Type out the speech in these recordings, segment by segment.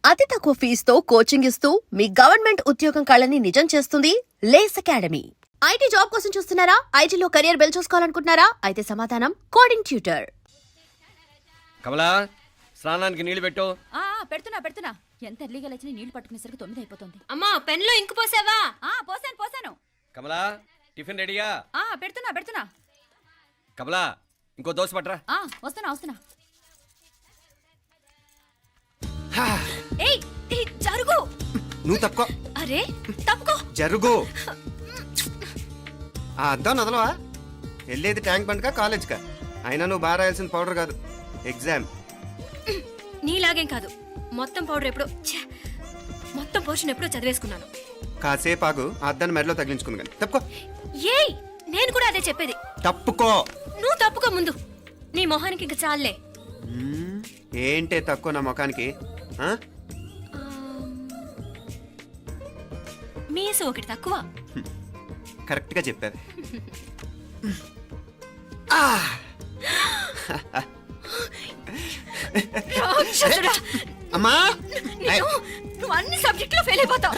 అతి తక్కువ ఫీజుతో కోచింగ్ ఇస్తూ మీ గవర్నమెంట్ ఉద్యోగం కళని నిజం చేస్తుంది లేస్ అకాడమీ. ఐటీ జాబ్ కోసం చూస్తున్నారా? ఐటీలో కెరియర్ బిల్డ్ చూసుకోవాలనుకుంటున్నారా? అయితే సమాధానం కోడింగ్ ట్యూటర్. కమలా, స్నానానికి నీళ్లు పెట్టు. పెడుతున్నా ఎంత ఎర్లీగా లేచిన నీళ్లు పట్టుకునేసరికి 9 అయిపోతుంది. అమ్మా, పెన్లో ఇంకు పోసావా? పోసాను. కమలా, టిఫిన్ రెడీయా? పెడుతున్నా. కమలా, ఇంకో దోశ పట్రా. వస్తున్నా. ఏయ్ జరుగు. నువ్వు తప్పుకో. అరే తప్పుకో. జరుగు. ఆ అద్దం నదలవా? వెళ్ళేది ట్యాంక్ బండ్కా కాలేజ్కా? అయినా నువ్వు బాగా రాయాల్సిన పౌడర్ కాదు, ఎగ్జామ్. నీలాగేం కాదు, మొత్తం పౌడర్ ఎప్పుడో మొత్తం పోర్షన్ ఎప్పుడో చదివేసుకున్నాను. కాసేపు ఆగు, ఆ అద్దాన్ని మెడలో తగిలించుకుంది కానీ. తప్పుకో. ఏయ్, నేను కూడా అదే చెప్పేది. తప్పుకో. నువ్వు తప్పుకో ముందు. నీ మొహానికి ఇంక చాలే. ఏంటే తక్కువ నా ముఖానికి? మీసు ఒకటి తక్కువ. కరెక్ట్గా చెప్పావు. రాక్షసుడా! అమ్మా, నువ్వు అన్ని సబ్జెక్టులో ఫెయిల్ అయిపోతావు.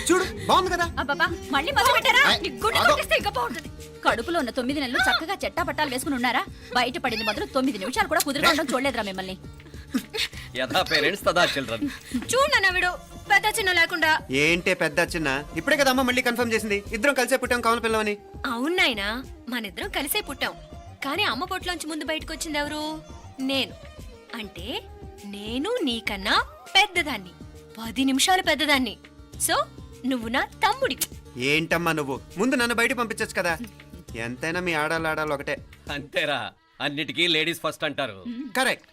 చూడు బాగుంది కదా. అబ్బబ్బా, మళ్ళీ మొదలు పెట్టారా? నీ గుండె కొట్టేస్తే ఇంకా బాగుంటుంది. కడుపులో ఉన్న 9 నెలలు చక్కగా చెట్టా పట్టాలు వేసుకుని ఉన్నారా? బయట పడింది మొదలు 9 నిమిషాలు కూడా కుదురుకోవడం చూడలేదురా మిమ్మల్ని. యథా పేరెంట్స్ తదా చిల్డ్రన్. చూడు నవ్విడు, పెద్ద చిన్న లేకుండా. ఏంటే పెద్ద చిన్న? ఇప్పుడే కదా అమ్మ మళ్ళీ కన్ఫర్మ్ చేసింది, ఇద్దరం కలిసే పుట్టాం కావాలి పిల్లవని. అవునాయినా, మనిద్దరం కలిసే పుట్టాం. కానీ అమ్మ పొట్లోంచి ముందు బయటకు వచ్చింది ఎవరు? నేను. అంటే నేను నీకన్నా పెద్దదాన్ని, 10 నిమిషాలు పెద్దదాన్ని. సో నువ్వు నా తమ్ముడివి. ఏంటమ్మా నువ్వు? ముందు నన్ను బయట పంపించచ్చు కదా. ఎంతైనా మీ ఆడాలు ఒకటే. అంతేరా, అన్నిటికీ లేడీస్ ఫస్ట్ అంటారు. కరెక్ట్.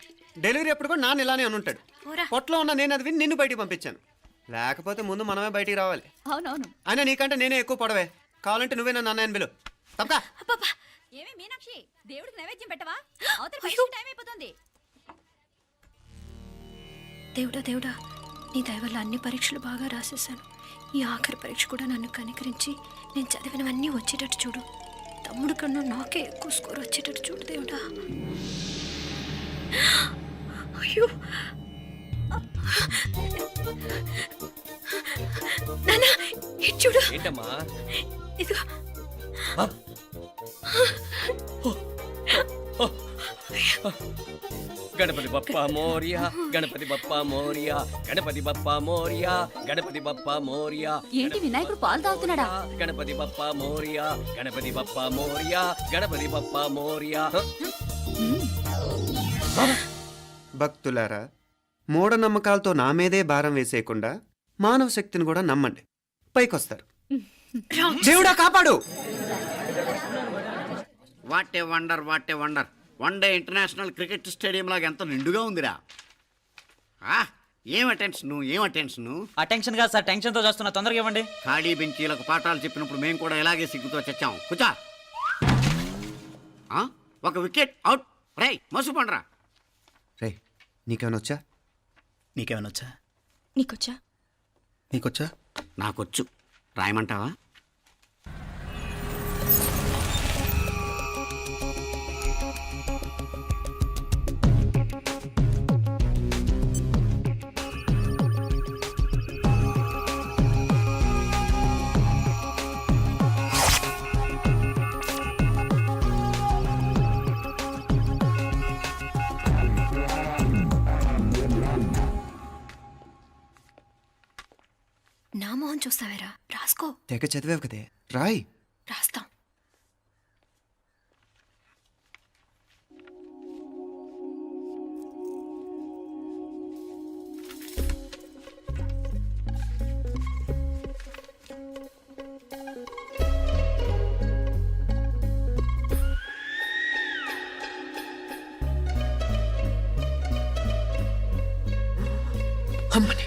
డెలివరీ అప్పుడు కూడా నాన్న ఇలానే అనుంటాడు. పోరా. పొట్టలో ఉన్న నేను అది విని నిన్ను బయటికి పంపించాను. లేకపోతే ముందు మనమే బయటికి రావాలి. అవునవును. అయినా నీకంటే నేనే ఎక్కువ పొడవే. కావాలంటే నువ్వే నన్ను అన్నయ్యని పిలు. తప్పకా. అబ్బబ్బా, ఏమి మీనాక్షి, దేవుడికి నైవేద్యం పెట్టవా? అవతల అయ్యో. టైం అయిపోతుంది. దేవుడా, నీ దయ వల్ల అన్ని పరీక్షలు బాగా రాసేసాను. ఈ ఆఖరి పరీక్ష కూడా నన్ను కనికరించి నేను చదివినవన్నీ వచ్చేటట్టు చూడు. తమ్ముడు కన్నా నాకే ఎక్కువ స్కోర్ వచ్చేటట్టు చూడు దేవుడా. అయ్యో నాన్న, ఇటు చూడు. ఏంటమ్మా? ఇదిగో. గణపతి బప్పా మోరియా, గణపతి బప్పా మోరియా, గణపతి బప్పా మోరియా, గణపతి బప్పా మోరియా. ఏంటి వినాయకుడు పాలు తాగుతున్నాడా? గణపతి బప్పా మోరియా, గణపతి బప్పా మోరియా, గణపతి బప్పా మోరియా. భక్తులారా, మూఢనమ్మకాలతో నా మీదే భారం వేసేయకుండా మానవ శక్తిని కూడా నమ్మండి, పైకొస్తారు. దేవుడా కాపాడు. What a wonder, what a wonder. One day international cricket stadium లాగా ఎంత నిండుగా ఉందిరా. ఏం అటెన్షన్. అటెన్షన్ కాదు సార్, టెన్షన్తో చూస్తున్నా, తొందరగా ఇవ్వండి. ఖాళీ బెంచీలకు పాఠాలు చెప్పినప్పుడు మేము కూడా ఇలాగే సిగ్గుతో చచ్చాం. కూర్చో. ఒక వికెట్ అవుట్. రై మసు పండ్రా. రే, నీకేమైనా వచ్చా? నీకేమైనా వచ్చా? నీకొచ్చా? నీకొచ్చా? నాకొచ్చు. రాయమంటావా? నా మొహం చూస్తావేరా? రాసుకో. తెగ చదివావు కదే, రాయ్. రాస్తాం. అమ్మని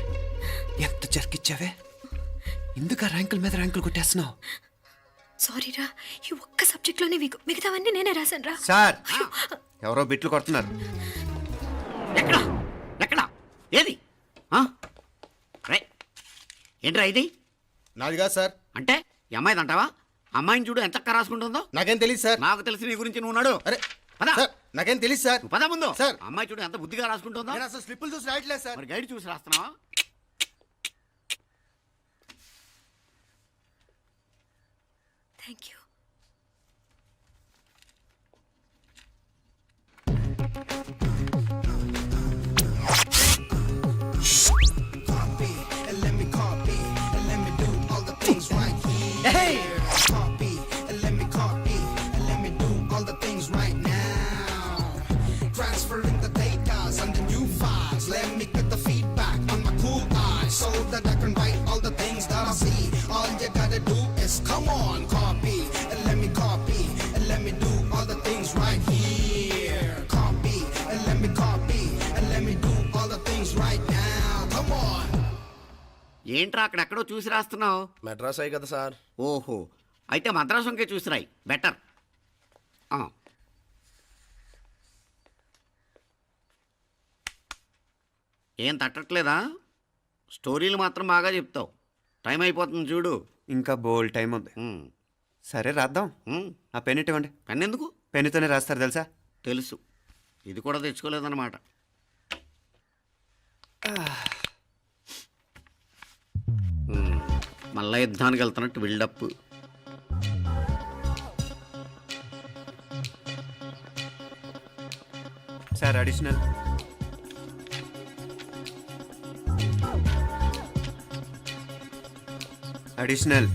ఎంత జరికిచ్చావే. ఎందుకు ర్యాంకుల మీద ర్యాంకులు కొట్టేస్తున్నావు? సారీరా, ఈ ఒక్క సబ్జెక్ట్లోనే మిగతావన్నీ నేనే రాశాను రా. సార్, ఎవరో బిట్లు కొడుతున్నారు. ఎక్కడ ఏది? రై ఏంట్రా ఇది? నాది కాదు సార్. అంటే ఈ అమ్మాయిది అంటావా? అమ్మాయిని చూడు ఎంత రాసుకుంటుందో. నాకేం తెలియదు సార్. నాకు తెలిసి నీ గురించి నువ్వు నాడు. అరే పద. సార్, నాకేం తెలియదు సార్. నువ్వు పద ముందు. సార్. అమ్మాయి చూడు ఎంత బుద్ధిగా రాసుకుంటుందో. నేను అసలు స్లిప్పులు చూసి రాయట్లేదు సార్. మరి గైడ్ చూసి రాస్తున్నావా? Thank you. Transferring the data and the new files. Let me get the feedback on my cool eyes so that I can write all the things that I see. All you gotta do is come on, copy and let me copy and let me do all the things right here. Copy and let me copy and let me do all the things right now. Come on. ఏంట్రా అక్కడెక్కడో చూసి రాస్తున్నావు? మెడ్రాస్ అయ్యి కదా sir. ఓహో, అయితే మద్రాసు వంకే చూసి రాయి, better. ఏం తట్టట్లేదా? స్టోరీలు మాత్రం బాగా చెప్తావు. టైం అయిపోతుంది చూడు. ఇంకా బోల్ టైం ఉంది. సరే రాద్దాం. ఆ పెన్ ఇవ్వండి. పెన్ ఎందుకు? పెన్నుతోనే రాస్తారు తెలుసా? తెలుసు. ఇది కూడా తెచ్చుకోలేదన్నమాట. మళ్ళా యుద్ధానికి వెళ్తున్నట్టు బిల్డప్. Sir additional. అడిషనల్.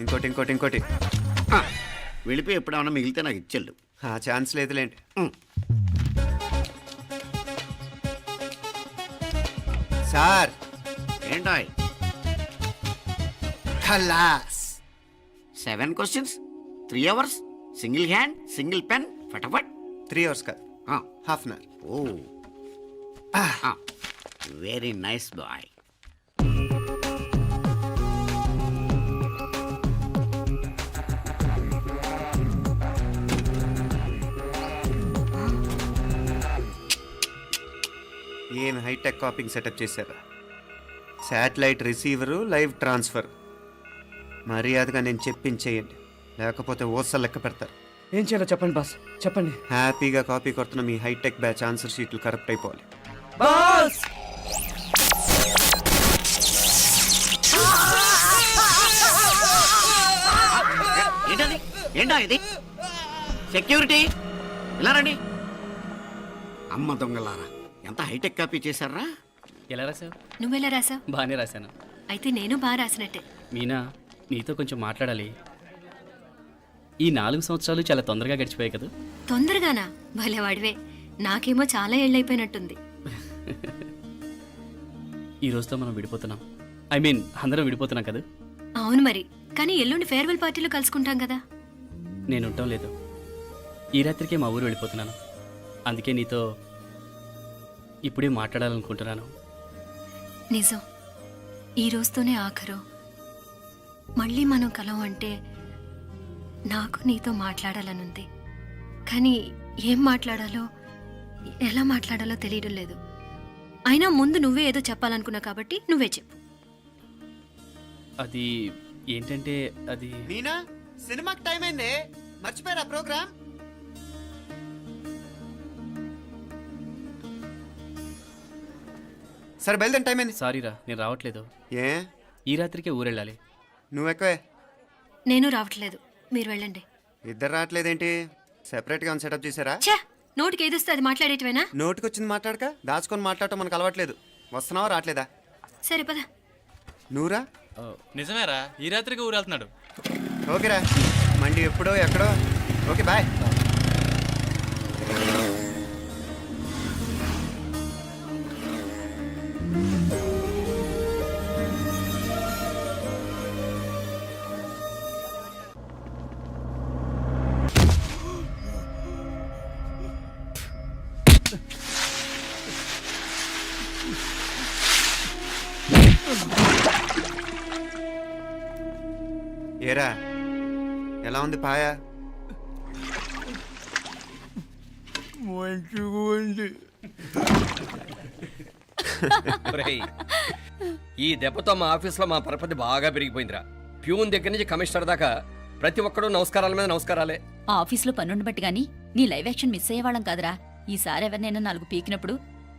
ఇంకోటి ఇంకోటి ఇంకోటి. వెళ్ళిపోయి ఎప్పుడేమన్నా మిగిలితే నాకు ఇచ్చెళ్ళు. ఆ ఛాన్స్ లేదులేండి. సార్ ఏంటాయ్? ఖలాస్. 7 questions, 3 hours, single hand, single pen, ఫటాఫట్. 3 hours కాదు, half an hour. Oh, very nice boy. ఏం హైటెక్ కాపింగ్ సెటప్ చేశారా? Satellite receiver, live transfer. మర్యాదగా నేను చెప్పించేయండి, లేకపోతే ఓసలు లెక్క పెడతారు. ఏం చేయాలో చెప్పండి బాస్, చెప్పండి. హ్యాపీగా కాపీ కొడుతున్న మీ హైటెక్ బ్యాచ్ ఆన్సర్ షీట్లు కరెక్ట్ అయిపోవాలి. బాస్ ఏంటది? ఏంటా ఇది? సెక్యూరిటీ ఇలా రండి. అమ్మ దొంగలారా, ఎంత హైటెక్ కాపీ చేశారా? ఎలా రాసావు? నువ్వెలా రాసావు? బాగానే రాశాను. అయితే నేను బాగా రాసినట్టే. మీనా, నీతో కొంచెం మాట్లాడాలి. ఈ 4 సంవత్సరాలు చాలా తొందరగా గడిచిపోయాయి కదా. తొందరగానా? భలేవాడివే. నాకేమో చాలా ఏళ్ళైపోయినట్టుంది. ఈ రోజుతో మనం విడిపోతున్నాం. ఐ మీన్ అందరం విడిపోతున్నాం కదా. అవును మరి, కానీ ఎల్లుండి ఫేర్వెల్ పార్టీలో కలుసుకుంటాం కదా. నేను ఉండటం లేదు. ఈ రాత్రికే మా ఊరు వెళ్ళిపోతున్నాను. అందుకే నీతో ఇప్పుడే మాట్లాడాలనుకుంటున్నాను. నిజం, ఈ రోజుతోనే ఆఖరు. మళ్ళీ మనం కలం అంటే నాకు నీతో మాట్లాడాలనుంది. కానీ ఏం మాట్లాడాలో, ఎలా మాట్లాడాలో తెలియడం లేదు. అయినా ముందు నువ్వే ఏదో చెప్పాలనుకున్నా కాబట్టి నువ్వే చెప్పు. అది ఏంటంటే అది మీనా, సినిమాకి టైం అయింది, మర్చిపోయారా ప్రోగ్రామ్? సరే బయలుదేరి, టైం అయింది. సారీరా, నేను రావట్లేదు. ఏ? ఈ రాత్రికే ఊరెళ్ళాలి. నువ్వు ఎక్కువే. నేను రావట్లేదు, మీరు వెళ్ళండి. ఇద్దరు రావట్లేదేంటి? సెపరేట్గా సెటప్ చేశారా? ఛే, నోటికి ఏదొస్తే అది మాట్లాడేటివేనా? నోటికొచ్చింది మాట్లాడక దాచుకొని మాట్లాడటం మనకు అలవాట్లేదు. వస్తున్నావా రావట్లేదా? సరే పద. నువ్వురా. నిజమేరా, ఈ రాత్రికి ఊరు వెళ్తున్నాడు. ఓకేరా, మండి ఎప్పుడో ఎక్కడో. Okay bye. ఏరా, ఎలా ఉంది పాయ? ఒరేయ్, ఈ దెబ్బతో మా ఆఫీస్లో మా పరపతి బాగా పెరిగిపోయిందిరా. ప్యూన్ దగ్గర నుంచి కమిషనర్ దాకా ప్రతి ఒక్కడూ నమస్కారాల మీద నమస్కారాలే. ఆ ఆఫీస్లో పనుండి బట్టి గాని నీ లైవ్ యాక్షన్ మిస్ అయ్యేవాళ్ళం కాదురా. ఈసారి ఎవరినైనా 4 పీకినప్పుడు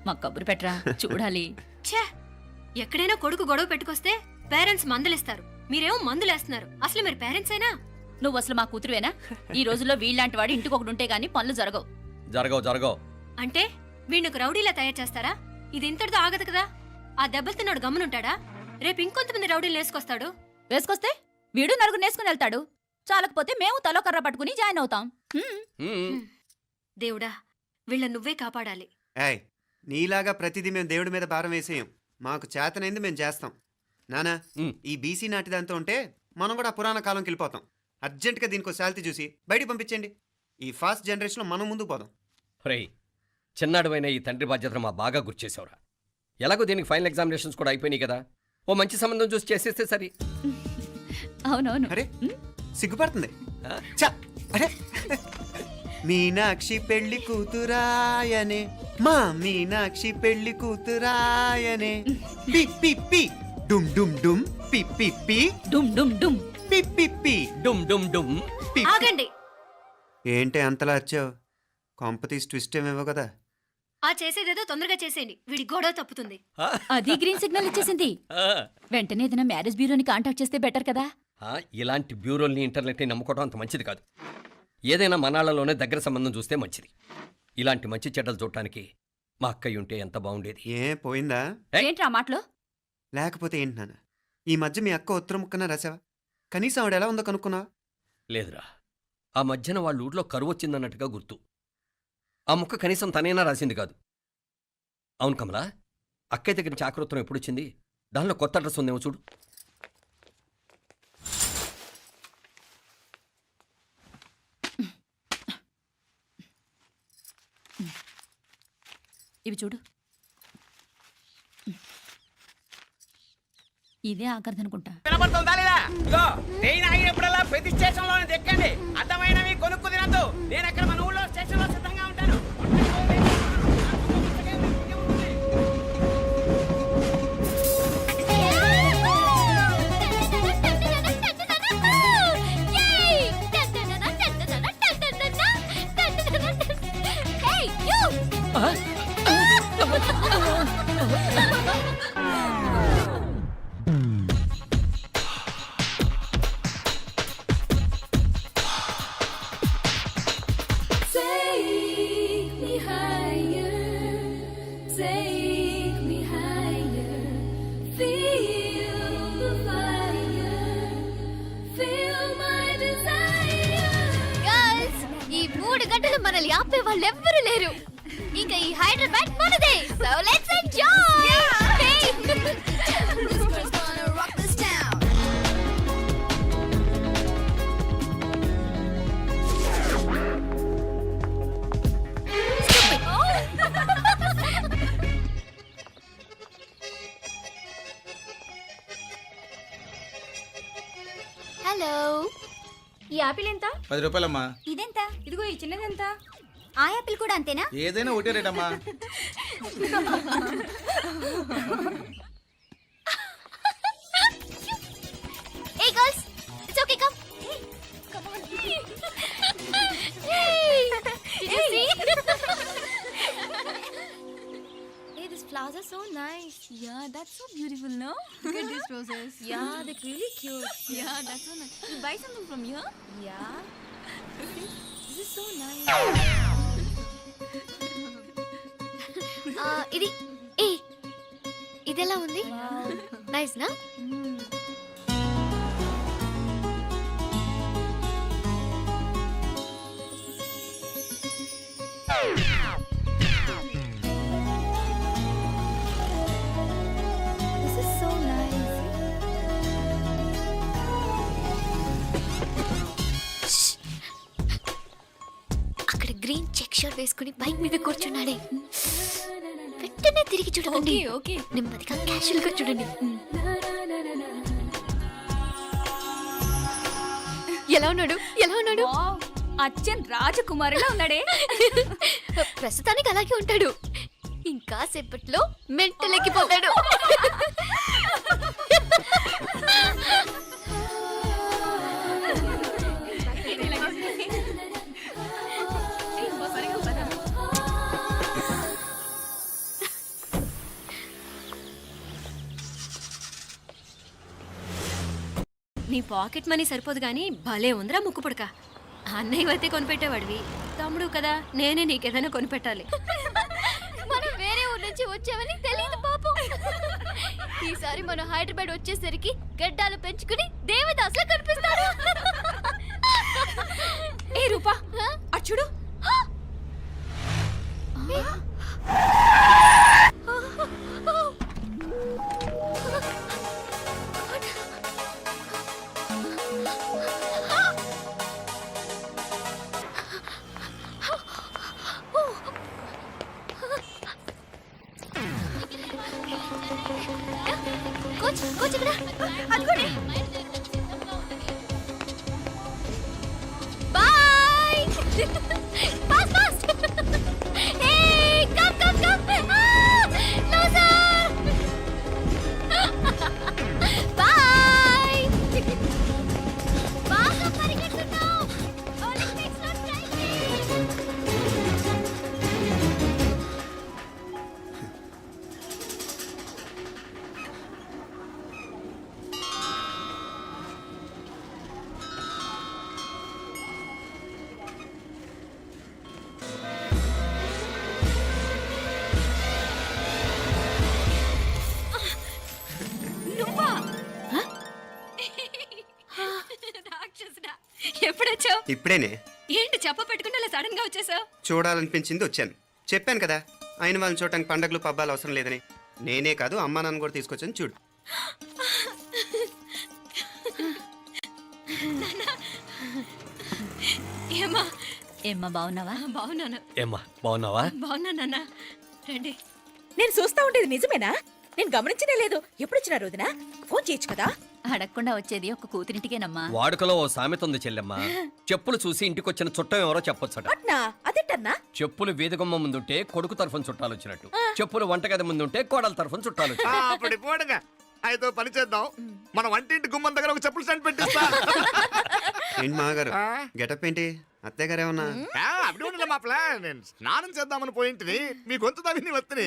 మాకు కబురు పెట్టరా, చూడాలి. ఛే, ఎక్కడైనా కొడుకు గొడవ పెట్టుకొస్తే పేరెంట్స్ మందులేస్తారు, మీరేమో మందులేస్తున్నారు. అసలు మీరు పేరెంట్స్ అయినా? నువ్వు అసలు మా కూతురువేనా? ఈ రోజుల్లో వీళ్ళలాంటి వాడు ఇంటికి ఒకటి ఉంటే గానీ పనులు జరగవు. జరగవు. అంటే వీణ్ణకు రౌడీలా తయారు చేస్తారా? ఇది ఇంతటితో ఆగదు కదా. ఆ దెబ్బలు తిన్నాడు గమ్మునుంటాడా? రేపు ఇంకొంతమంది రౌడీలు వేసుకొస్తాడు. వేసుకొస్తే వీడు నలుగురు నేసుకుని వెళ్తాడు. చాలకపోతే మేము తలో కర్ర పట్టుకుని జాయిన్ అవుతాం. దేవుడా, వీళ్ళ నువ్వే కాపాడాలి. ఏయ్, నీలాగా ప్రతిదీ మేము దేవుడి మీద భారం వేసేయం. మాకు చేతనైంది మేము చేస్తాం. నానా, ఈ బీసీ నాటి దాంతో ఉంటే మనం కూడా పురాణ కాలంకి వెళ్ళిపోతాం. అర్జెంటుగా దీనికి శాలిటీ చూసి బయటికి పంపించండి. ఈ ఫాస్ట్ జనరేషన్లో మనం ముందుకు పోదాం. రేయ్, చిన్నాడువైన ఈ తండ్రి బాధ్యతను మా బాగా గుర్చేసావురా. ఎలాగో దీనికి ఫైనల్ ఎగ్జామినేషన్స్ కూడా అయిపోయినాయి కదా, ఓ మంచి సంబంధం చూసి చేసేస్తే సరి. అవునవును. అరే సిగ్గుపడుతుంది. ఛ, అరే మీనాక్షి పెళ్లి కూతురాయనే, మా మీనాక్షి పెళ్లి కూతురాయనే. పి పి పి డుమ్ డుమ్ డుమ్ పి పి పి డుమ్ డుమ్ డుమ్ పి పి పి డుమ్ డుమ్ డుమ్ పి. ఆగండి. ఏంటి అంతలా వచ్చావు? కాంపతీస్ ట్విస్ట్ ఏమేవో కదా. ఆ చేసేదేదో తొందరగా చేసేయండి, వీడి గొడవ తప్పుతుంది. అది గ్రీన్ సిగ్నల్ ఇచ్చేసింది. వెంటనే ఏదైనా మ్యారేజ్ బ్యూరోని కాంటాక్ట్ చేస్తే బెటర్ కదా. ఇలాంటి బ్యూరోల్ని ఇంటర్నెట్ని నమ్ముకోవడం అంత మంచిది కాదు. ఏదైనా మనాళ్ళలోనే దగ్గర సంబంధం చూస్తే మంచిది. ఇలాంటి మంచి చెడ్డలు చూడటానికి మా అక్కయ్య ఉంటే ఎంత బాగుండేది. ఏ పోయిందా? ఏంట్రా మాటలు? లేకపోతే ఏంటి నాన్న, ఈ మధ్య మీ అక్క ఉత్తరం ముక్కన రాసావా? కనీసం ఆవిడ ఎలా ఉందో కనుక్కున్నావా? లేదురా, ఆ మధ్యన వాళ్ళ ఊర్లో కరువు వచ్చిందన్నట్టుగా గుర్తు. ఆ ముక్క కనీసం తనైనా రాసింది కాదు. అవును కమలా, అక్కయ్య దగ్గర నుంచి ఆకృతం ఎప్పుడొచ్చింది? దానిలో కొత్త అడ్రస్ ఉందేమో చూడు. ఇవి చూడు. ఇదే ఆఖరిదనుకుంటా. వినపడుతుందా లేదా? ఇగో ట్రైన్ ఆగినప్పుడల్లా ప్రతి స్టేషన్ లోనే దెక్కండి. అర్థమైనవి కొనుక్కు తినద్దు. నేను అక్కడ మన ఊళ్ళో స్టేషన్ లో సిద్ధంగా ఉంటాను. ఈ 3 గంటలు మనల్ని ఆపే వాళ్ళు ఎవ్వరూ లేరు. ఇంకా ఈ హైదరాబాద్ మనదే. So let's enjoy. హలో, ఈ యాపిల్ ఎంత? 10 రూపాయలమ్మా. ఇదెంత? ఇదిగో ఈ చిన్నదెంత? ఆ యాపిల్ కూడా అంతేనా? ఏదైనా ఒకటే రేట్ అమ్మా. Hey girls, it's okay, come. Come on. Hey, did you see? Hey, these flowers are so nice. Yeah, that's so beautiful, no? Look at these roses. Yeah, they're really cute. Yeah, that's so nice. You buy something from here? Yeah. This is so nice. ఇది ఏ ఇదెలా ఉంది? Nice నా? This is so nice. అక్కడ green check shirt వేసుకుని bike మీద కూర్చున్నాడే. వెంటనే తిరిగి చూడండి. ఓకే, నెమ్మదిగా క్యాషువల్ గా చూడండి. ఎలా ఉన్నాడు? ఎలా ఉన్నాడు? అచ్చన్ రాజకుమారిలా ఉన్నాడే. ప్రస్తుతానికి అలాగే ఉంటాడు. ఇంకా సేపట్లో మెంటల్ ఎక్కిపోతాడు. పాకెట్ మనీ సరిపోదు గానీ భలే ఉందిరా ముక్కు పుడక. అన్నయ్య అయితే కొనిపెట్టేవాడివి, తమ్ముడు కదా నేనే నీకేదైనా కొనిపెట్టాలి. మనం వేరే ఊరు నుంచి వచ్చామని తెలియదు పాపం. ఈసారి మనం హైదరాబాద్ వచ్చేసరికి గడ్డాలు పెంచుకుని దేవదాసులా కనిపిస్తాడు. ఏ రూపా అటు చూడు. కోచ్ కోచ్ ఇక్కడ అనుకోండి. Boy fast fast. Hey come come come. Loser boy. బాగా పరిగెత్తుతావు. ఒలింపిక్స్ లో ట్రై చేయి. నువ్వా? రాక్షసుడా, ఎప్పుడొచ్చావు? ఇప్పుడేనే ఏంటి చెప్ప పెట్టుకుని అలా సడన్ గా వచ్చేసావు? చూడాలనిపించింది వచ్చాను. చెప్పాను కదా అయిన వాళ్ళని చూడటానికి పండగలు పబ్బాలు అవసరం లేదని. నేనే కాదు అమ్మా నాన్న కూడా తీసుకొచ్చాను చూడు. ఏమా ఏమ్మా బాగున్నావా? బాగున్నాను. ఏమ్మా బాగున్నావా? బాగున్నా నాన్న. రండి. నేను చూస్తా ఉండేది నిజమేనా? నేను గమనించనే లేదు. ఎప్పుడొచ్చినా రోజున ఫోన్ చేయొచ్చు కదా. అడగకుండా వచ్చేది ఒక కూతురింటికేనమ్మా. వాడుకలో ఓ సామెత ఉంది చెల్లెమ్మ. చెప్పులు చూసి ఇంటికొచ్చిన చుట్టం ఎవరో చెప్పొచ్చట. అట్నా? అదేంటన్నా? చెప్పులు వీధగుమ్మ ముందుంటే కొడుకు తరఫున చుట్టాలు వచ్చినట్టు, చెప్పులు వంటగది ముందుంటే కోడల తరఫున చుట్టాలు వచ్చినట్టు. అప్పుడు పోడుగా అయితే పని చేద్దాం. మన వంటింటి గుమ్మం దగ్గర ఒక చెప్పులు స్టాండ్ పెట్టిస్తా. ఏంటి మామగారు గెటప్ ఏంటి? అత్తయ్య గారు ఏమన్నా? అప్పుడు ఉండలే మా ప్లాన్. నేను స్నానం చేద్దామని పోయింటిని, మీ గొంతు తవ్వి వస్తుంది.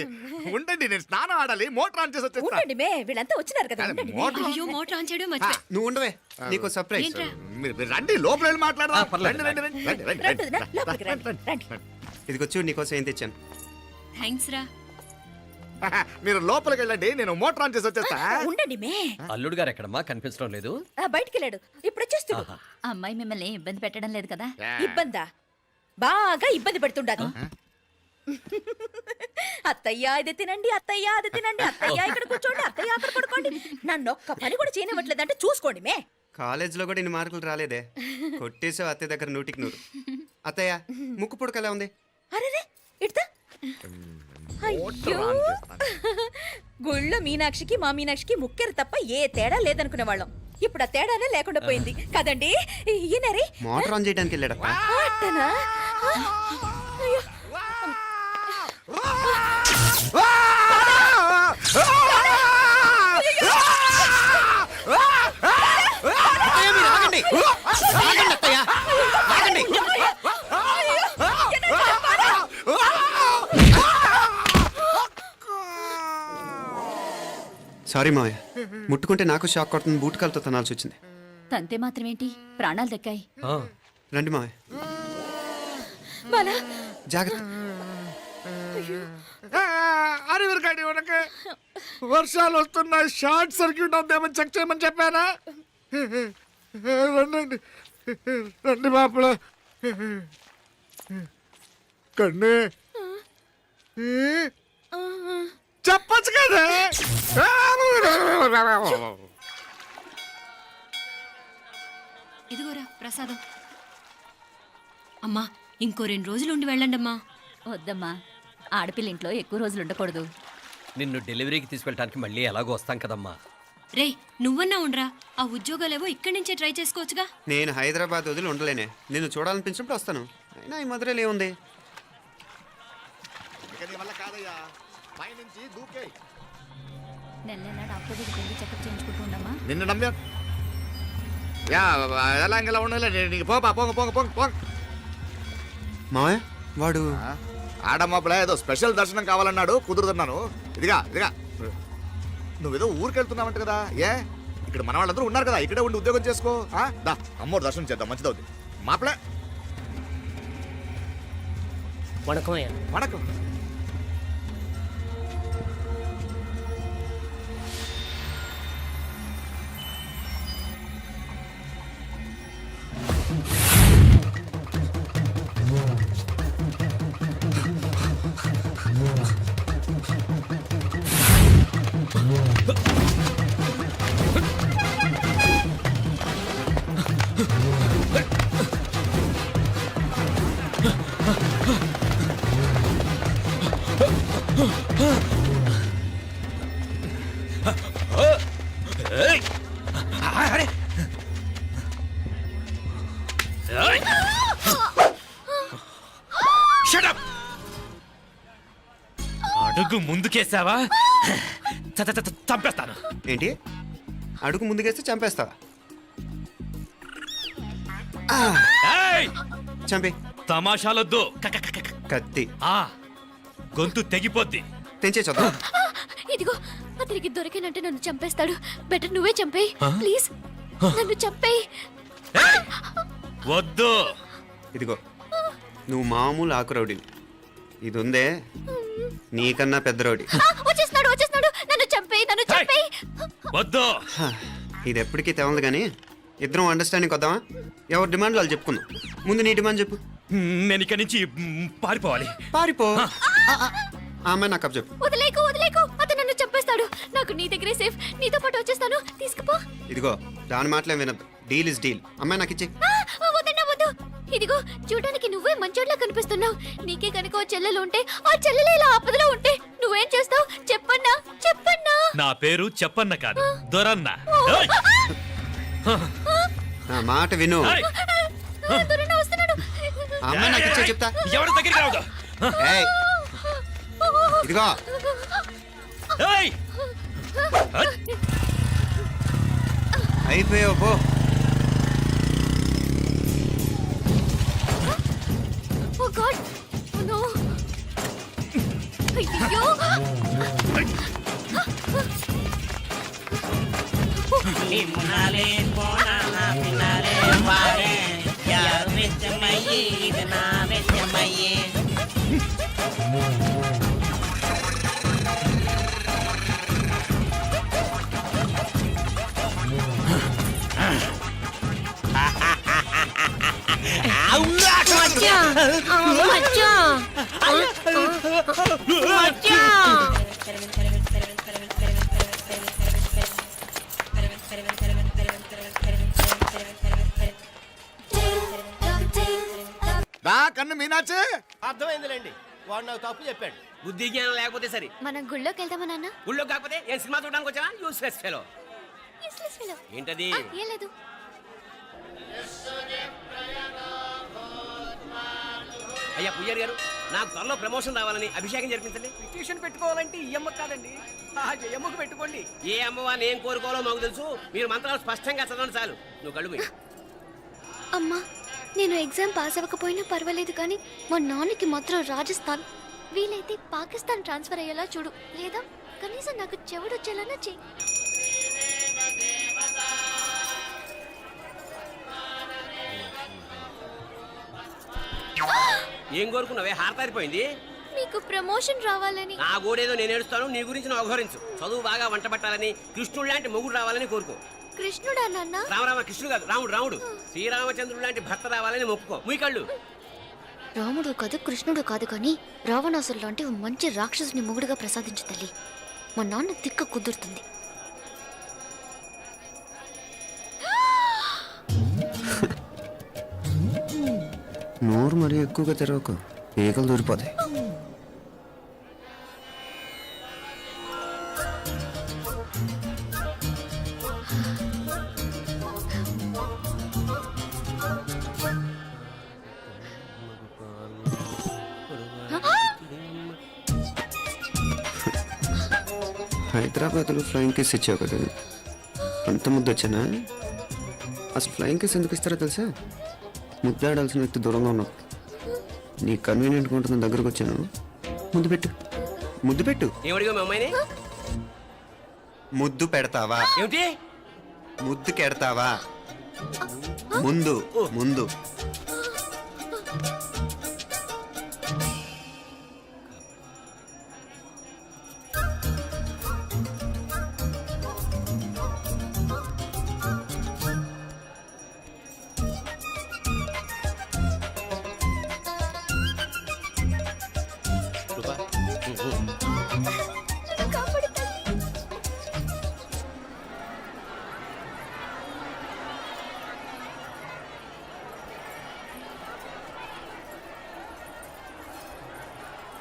ఉండండి, నేను స్నానం ఆడాలి, మోటార్ ఆన్ చేసి వచ్చేస్తా. ఉండండి మే, వీళ్ళంతా వచ్చినారు కదా. ఉండండి మే. మోటార్ అయ్యో మోటార్ ఆన్ చేయడం మర్చిపోయా. నువ్వు ఉండవే, నీకు సర్ప్రైజ్. ఏంట్రా? మీరు రండి, లోపల వెళ్ళి మాట్లాడదాం. పర్లేదు. రండి, రండి, రండి, రండి, రండి, రండి, రండి. లోపలికి రండి, రండి. ఇదిగో చూడు నీకోసం ఏం తెచ్చాను. థ్యాంక్స్ రా. మీరు లోపలికి వెళ్ళండి, నేను మోటార్ ఆన్ చేసి వచ్చేస్తా. ఉండండి మే. అల్లుడు గారు ఎక్కడమ్మా కనిపించడం లేదు? బయటికి వెళ్ళాడు, ఇప్పుడు వచ్చేస్తాడు. ఆహా. అమ్మాయి మిమ్మల్ని ఇబ్బంది పెట్టడం లేదు కదా? ఇబ్బందా? బాగా ఇబ్బంది పెడుతుండదు. అత్తయ్య ఇది తినండి, అత్తయ్య అది తినండి, అత్తయ్య ఇక్కడ కూర్చోండి, అత్తయ్య అక్కడ పడుకోండి. నన్ను ఒక్క పని కూడా చేయనివ్వట్లేదంటే చూసుకోండి మే. కాలేజీలో కూడా ఇన్ని మార్కులు రాలేదే. కొట్టేసావు అత్తయ్య దగ్గర 100కి 100. అత్తయ్య ముక్కు పుడక ఎలా ఉంది? అరే ఇడతా. అయ్యో, గుళ్ళో మీనాక్షికి మా మీనాక్షికి ముక్కెరు తప్ప ఏ తేడా లేదనుకునే వాళ్ళం. ఇప్పుడు ఆ తేడానే లేకుండా పోయింది కదండి. ఈయనరే మోటార్ ఆన్ చేయడానికి వెళ్ళాడప్ప. అట్టనా? అయ్యో. సారీ మావయ్య, ముట్టుకుంటే నాకు షాక్ కొడుతుంది. బూట్ కాలుతో తనాల్సి వచ్చింది. తంతే మాత్రమేంటి, ప్రాణాలు దక్కాయి. ఆ. రండి మావయ్య, బాలా, జాగ్రత్త. అరవిరకాడి ఉనక వర్షాలు వస్తున్నాయి, షార్ట్ సర్క్యూట్ అవుతామని చెక్ చేయమని చెప్పానా? రండి రండి మాపల కన్నే చెప్పచ్చు కదా. ఇదిగోరా ప్రసాదం. అమ్మా ఇంకో 2 రోజులు ఉండి వెళ్ళండి అమ్మా. వద్దమ్మా, ఆడపిల్ల ఇంట్లో ఎక్కువ రోజులు ఉండకూడదు. నిన్ను డెలివరీకి తీసుకెళ్ళడానికి మళ్ళీ ఎలాగో వస్తాం కదమ్మా. రే నువ్వన్నా ఉండరా, ఆ ఉద్యోగాలేవో ఇక్కడి నుంచే ట్రై చేసుకోవచ్చుగా. నేను హైదరాబాద్ వదిలి ఉండలేనే. నిన్ను చూడాలనిపించినప్పుడు వస్తాను. అయినా ఈ మధురలో ఏముంది? కాదయ్యా, పైనుంచి దూకే. నెల డాక్టర్ దగ్గరికి వెళ్ళి చెకప్ చేయించుకుంటూ ఉండమ్మా. నిన్ను నమ్మా ఎలా ఇంకెలా ఉండలే. నీకు పోపా, పోంగ పోంగ పోంగ పోంగ. మావయ్య వాడు ఆడమ్మా ఏదో స్పెషల్ దర్శనం కావాలన్నాడు, కుదురుతున్నాను. ఇదిగా నువ్వేదో ఊరికెళ్తున్నావంట కదా, ఏ ఇక్కడ మన వాళ్ళందరూ ఉన్నారు కదా, ఇక్కడే ఉండి ఉద్యోగం చేసుకో. దా అమ్మోడు దర్శనం చేద్దాం, మంచిదవుద్ది. మాపలే వణకం వణకం. అడుగు ముందుకేసావా చంపేస్తాను. ఏంటి అడుగు ముందుకేస్తే చంపేస్తావా? ఏయ్! చంపే. తమాషాలొద్దు. కత్తి గొంతు తెగిపోద్ది. తెంచే చూద్దాం. ఇదిగో అతనికి దొరికినంటే నన్ను చంపేస్తాడు. బెటర్ నువ్వే చంపేయి ప్లీజ్. నన్ను చంపేయి. వద్దు. ఇదిగో నువ్వు మామూలు ఆకురౌడిని, ఇది ఉందే నీకన్నా పెద్ద రౌడీ. వచ్చేస్తున్నాడు వచ్చేస్తున్నాడు. నన్ను చంపేయి నన్ను చంపేయి. వద్దు. ఇది ఎప్పటికీ తెవలదు కానీ ఇద్దరం అండర్స్టాండింగ్ వద్దామా? ఎవరి డిమాండ్లు వాళ్ళు చెప్పుకుందాం. ముందు నీ డిమాండ్ చెప్పు. నేను ఇక్కడి నుంచి పారిపోవాలి. పారిపో. ఆ అమ్మాయి నాకు అప్ చెప్పు. వదిలేకు వదిలేకు. అతను నన్ను చంపేస్తాడు. నాకు నీ దగ్గరే సేఫ్. నీతో పాటు వచ్చేస్తాను. తీసుకుపో. ఇదిగో దాని మాటలే వినద్దు. Deal is deal. అమ్మాయి నాకు ఇచ్చి. వద్దన్నా వద్దు. ఇదిగో చూడడానికి నువ్వే మంచోట్లా కనిపిస్తున్నావు. నీకే కనుక ఓ చెల్లెలు ఉంటే ఆ చెల్లెలు ఇలా ఆపదలో ఉంటే నువ్వేం చేస్తావు చెప్పన్నా చెప్పన్నా. నా పేరు చెప్పన్న కాదు, దొరన్న. ఏయ్! నా మాట విను. ఏయ్! దొరన్న వస్తున్నాడు. ఆ అమ్మాయి నాకు ఇచ్చే చెప్తా. ఎవరి దగ్గరికి రావద్దు. ఏయ్, ఇదిగో ఏయ్! అయిపోయావు పో. ఓ గాడ్ నో. అయ్యో నిమ్మనాలే పోనాల పినాలే వారే యా వెచ్చమయ్యి ఇది నా వెచ్చమయ్యి. దా కన్ను మీనాచి. అర్థమైందిలేండి, వాడు నాకు తప్పు చెప్పాడు. బుద్ధి జ్ఞానం లేకపోతే సరే. మనం గుళ్ళోకి వెళ్దామా నాన్న? ఊళ్ళో కాకపోతే ఏం సినిమా చూడడానికి వచ్చావా? Useless fellow. Useless fellow. ఏంటది? ఏం లేదు. అయ్యా పుయ్యర్ గారు, నాకు త్వరలో ప్రమోషన్ రావాలని అభిషేకం జరిపించండి. పిటిషన్ పెట్టుకోవాలంటే ఈ అమ్మ కాదండి, ఆ జయమ్మకు పెట్టుకోండి. ఏ అమ్మవారిని ఏం కోరుకోవాలో మాకు తెలుసు. మీరు మంత్రాలు స్పష్టంగా చదవండి చాలు. నువ్వు కళ్ళు మూయి. అమ్మా నేను ఎగ్జామ్ పాస్ అవ్వకపోయినా పర్వాలేదు కానీ మా నాన్నకి మాత్రం రాజస్థాన్ వీలైతే పాకిస్తాన్ ట్రాన్స్ఫర్ అయ్యేలా చూడు. లేదా కనీసం నాకు చెవుడు వచ్చేలానా చెయ్యి. ఏం కోరుకున్నావే? హారతారిపోయింది. మీకు ప్రమోషన్ రావాలని. నా గోడేదో నేను ఏడుస్తాను, నీ గురించి నువ్వు అవహరించు. చదువు బాగా వంట పట్టాలని, కృష్ణుడు లాంటి మొగుడు రావాలని కోరుకో. కృష్ణుడా నాన్న? రామరామ కృష్ణుడు కాదు, రాముడు రాముడు. శ్రీరామచంద్రుడు లాంటి భర్త రావాలని మొక్కుకో. మీ కళ్ళు. రాముడు కాదు కృష్ణుడు కాదు కానీ రావణాసురు లాంటి ఓ మంచి రాక్షసుని మొగుడుగా ప్రసాదించు తల్లి. మా నాన్న తిక్క కుదురుతుంది. నోరు మరీ ఎక్కువగా తెరవకు, ఈకలు దూరిపోతాయి. హైదరాబాద్లో ఫ్లయింగ్ కేస్ ఇచ్చావు కదా, అంత ముద్దు వచ్చానా? అసలు ఫ్లయింగ్ కేస్ ఎందుకు ఇస్తారో తెలుసా? ముద్దాడాల్సిన వ్యక్తి దూరంగా ఉన్నావు. నీ కన్వీనియంట్గా ఉంటుంది దగ్గరకు వచ్చాను. ముద్దు పెట్టు, ముద్దు పెట్టు. ఏమడిగా మీ అమ్మాయిని? ముద్దు పెడతావా? ఏమిటి ముద్దుకెడతావా? ముందు ముందు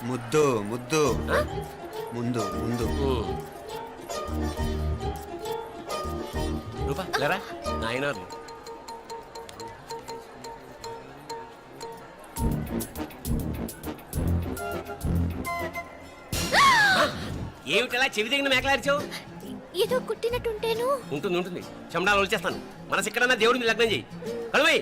ముద్దు ముద్దు ముందు ముందు రూపా లేరా నాయనారు ఏమిటలా చెవి దగ్గర మేకలారిచావు? ఏదో కుట్టినట్టుంటేను. ఉంటుంది ఉంటుంది, చెమడాలు వచ్చేస్తాను. మనసు ఎక్కడన్నా దేవుడిని లగ్నం చేయి. కలువై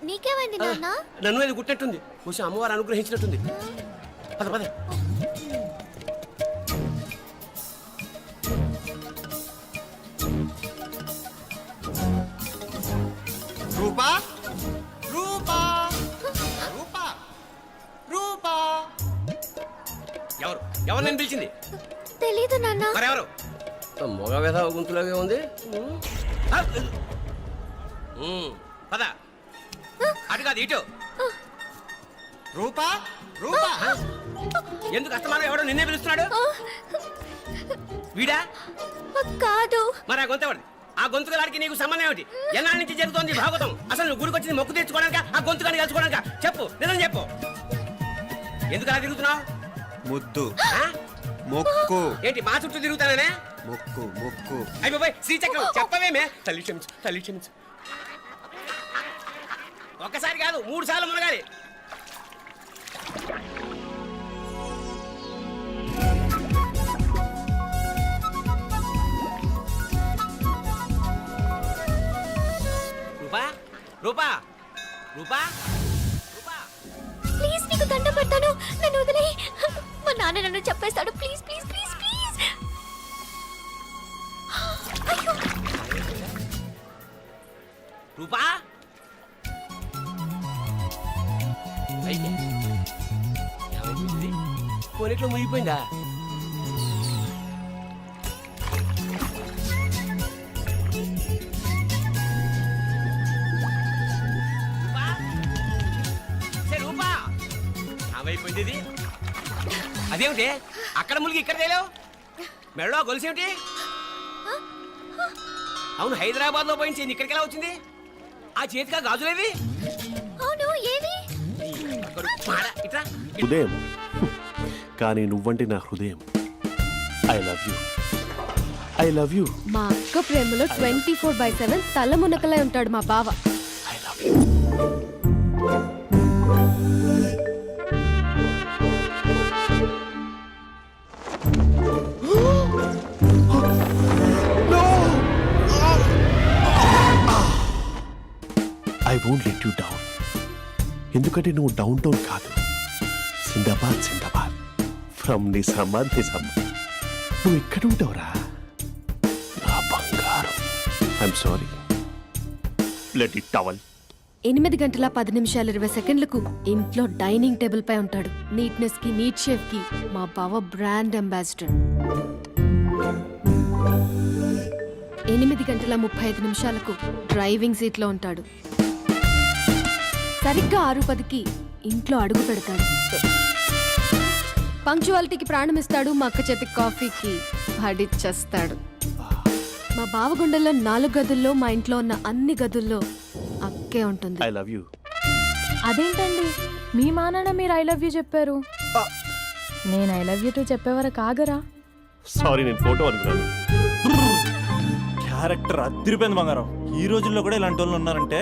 నీకేమైంది నాన్న? నన్ను అది కుట్టినట్టుంది, కొంచెం అమ్మవారు అనుగ్రహించినట్టుంది. పద పద. రూపా రూపా రూపా రూపా. ఎవరు ఎవరు నేను పిలిచింది? తెలీదు నాన్న. మరెవరు? మొగ వ్యధ గుంతులాగే ఉంది. పద. అటు కాదు ఇటు. రూపా రూపా. ఎందుకు అస్తమానం ఎవడో నిన్నే పిలుస్తున్నాడు? వీడా కాదు. మరి ఆ గొంతు ఆ గొంతుగాడికి నీకు సంబంధం ఏమిటి? ఎన్నాళ్ళ నుంచి జరుగుతోంది భాగవతం? అసలు నువ్వు గుడికి వచ్చింది మొక్కు తీర్చుకోవడానిక, ఆ గొంతుగాని కలుసుకోవడానిక? చెప్పు, నిజం చెప్పు. ఎందుకు అలా తిరుగుతున్నావు? ముద్దు మొక్కు. ఏంటి మా చుట్టూ తిరుగుతానే? మొక్కు మొక్కు. అయిపోయి శ్రీచక్రం చెప్పవేమే? తల్లి క్షమించు, తల్లి క్షమించు. ఒక్కసారి కాదు 3 సార్లు మునగాలి. రూపా రూపా రూపా రూపా. ప్లీజ్ నీకు దండం పెడతాను, నన్ను వదిలేయ్. మా నాన్న నన్ను చెప్పేస్తాడు. Please please please please. అయ్యో. రూపా కొనిట్లో మునిగిపోయిందా? రూపా ఏమైపోయింది ఇది? అదేమిటి అక్కడ మునిగి ఇక్కడ తేలేవు? మెడలో గొలుసేమిటి? అవును, హైదరాబాద్ లో పోయించింది, ఇక్కడికి ఎలా వచ్చింది? ఆ చేతిగా గాజులేవి? అవును, ఏవి? ఇట్లా హృదయం, కానీ నువ్వంటే నా హృదయం. I love you, I love you. మా అక్క ప్రేమలో 24/7 తల మునకలై ఉంటాడు మా బావ. I love you. I won't let you down. ఎందుకంటే నువ్వు డౌన్ టౌన్ కాదు, జిందాబాద్ జిందాబాద్ ఫ్రమ్ నిజామాబాద్ నిజామాబాద్. నువ్వు ఇక్కడ ఉంటావురా నా బంగారం. I'm sorry, let it towel. 8 గంటల 10 నిమిషాలు 20 సెకండ్లకు ఇంట్లో డైనింగ్ టేబుల్ పై ఉంటాడు. నీట్నెస్ కి, నీట్ షేఫ్ కి మా బావ బ్రాండ్ అంబాసిడర్. 8 గంటల 35 నిమిషాలకు డ్రైవింగ్ సీట్ లో ఉంటాడు. సరిగ్గా 6:10కి ఇంట్లో అడుగు పెడతాడు. పంక్చువాలిటీకి ప్రాణమిస్తాడు. మా అక్క చేతి కాఫీకి పడిచ్చేస్తాడు. మా బావ గుండెల్లో 4 గదుల్లో, మా ఇంట్లో ఉన్న అన్ని గదుల్లో అక్కే ఉంటుంది. I love you. అదేంటండి మీ మా నాన్న మీరు ఐ లవ్ యూ చెప్పారు, నేను ఐ లవ్ యూ టు చెప్పేవరకు ఆగరా? సారీ, నేను ఫోటో అనుకున్నాను. క్యారెక్టర్ అదిరిపోయింది బంగారం. ఈ రోజుల్లో కూడా ఇలాంటి వాళ్ళు ఉన్నారంటే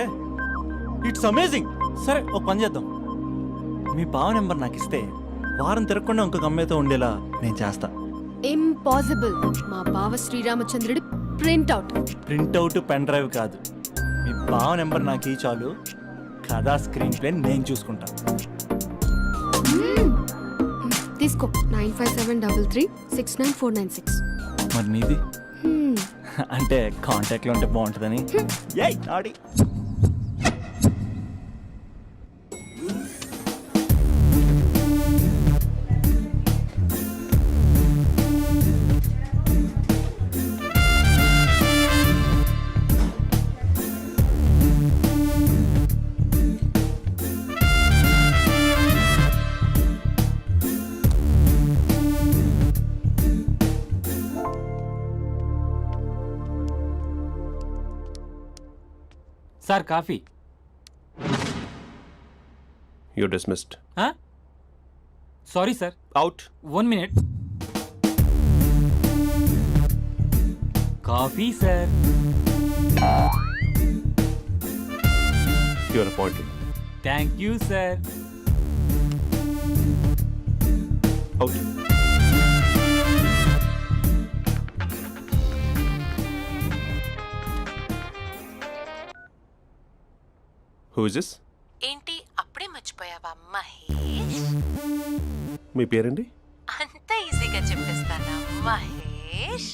ఇట్స్ అమేజింగ్. సరే, ఒక పని చేద్దాం. మీ బావ నెంబర్ నాకు ఇస్తే వారం తిరగకుండా ఇంకొక అమ్మాయితో ఉండేలా నేను చేస్తా. ఇంపాసిబుల్. మా బావ శ్రీరామచంద్రుడి ప్రింట్అవుట్. ప్రింట్అవుట్, పెన్ డ్రైవ్ కాదు. మీ బావ నెంబర్ నాకు ఈ చాలు. కథా స్క్రీన్ ప్లే నేను చూసుకుంటా. తీసుకో 9573369496. మరి నీది అంటే కాంటాక్ట్లో ఉంటే బాగుంటుందని. ఏయ్ ఆడి sir coffee. You dismissed. Sorry sir. Out. 1 minute. Coffee sir. You are appointed. Thank you sir. Out. Who is this? ఏంటి అప్పుడే మర్చిపోయావా మహేష్? మీ పేరండి? అంత ఈజీగా చెప్పేస్తానా మహేష్?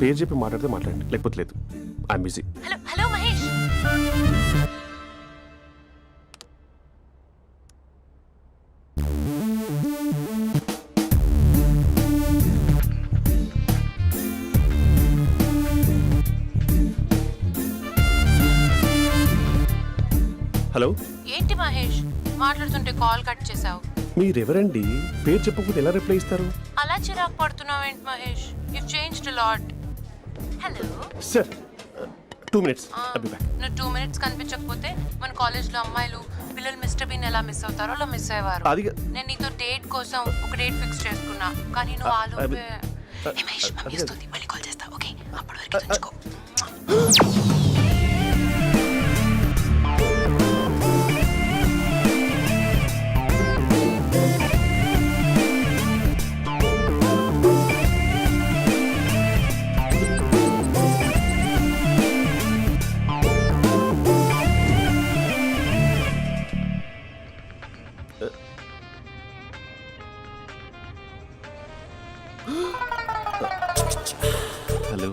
పేరు చెప్పి మాట్లాడితే మాట్లాడండి, లేకపోతే లేదు. I'm busy. Hello hello Mahesh. Hello. ఏంటి మహేష్ మాట్లాడుతుంటే కాల్ కట్ చేసావు? మీరెవరండి? పేరు చెప్పకపోతే ఎలా రిప్లై ఇస్తారు? అలా చిరాకు పడుతున్నావేంటి Mahesh? You changed a lot. Hello sir 2 minutes. I'll be back. నువ్వు 2 minutes కనిపించకపోతే మన కాలేజ్లో అమ్మాయిలు పిల్లలు మిస్టర్ బీన్ ఎలా మిస్ అవుతారో అలా మిస్ అయ్యేవారు. అది నేను నీతో డేట్ కోసం ఒక డేట్ ఫిక్స్ చేసుకున్నా, కానీ నువ్వు ఆలోపే. మహేష్ మమ్మీ వస్తుంది, మళ్ళీ కాల్ చేస్తా. ఓకే అప్పటి వరకు తెచ్చుకో. హలో.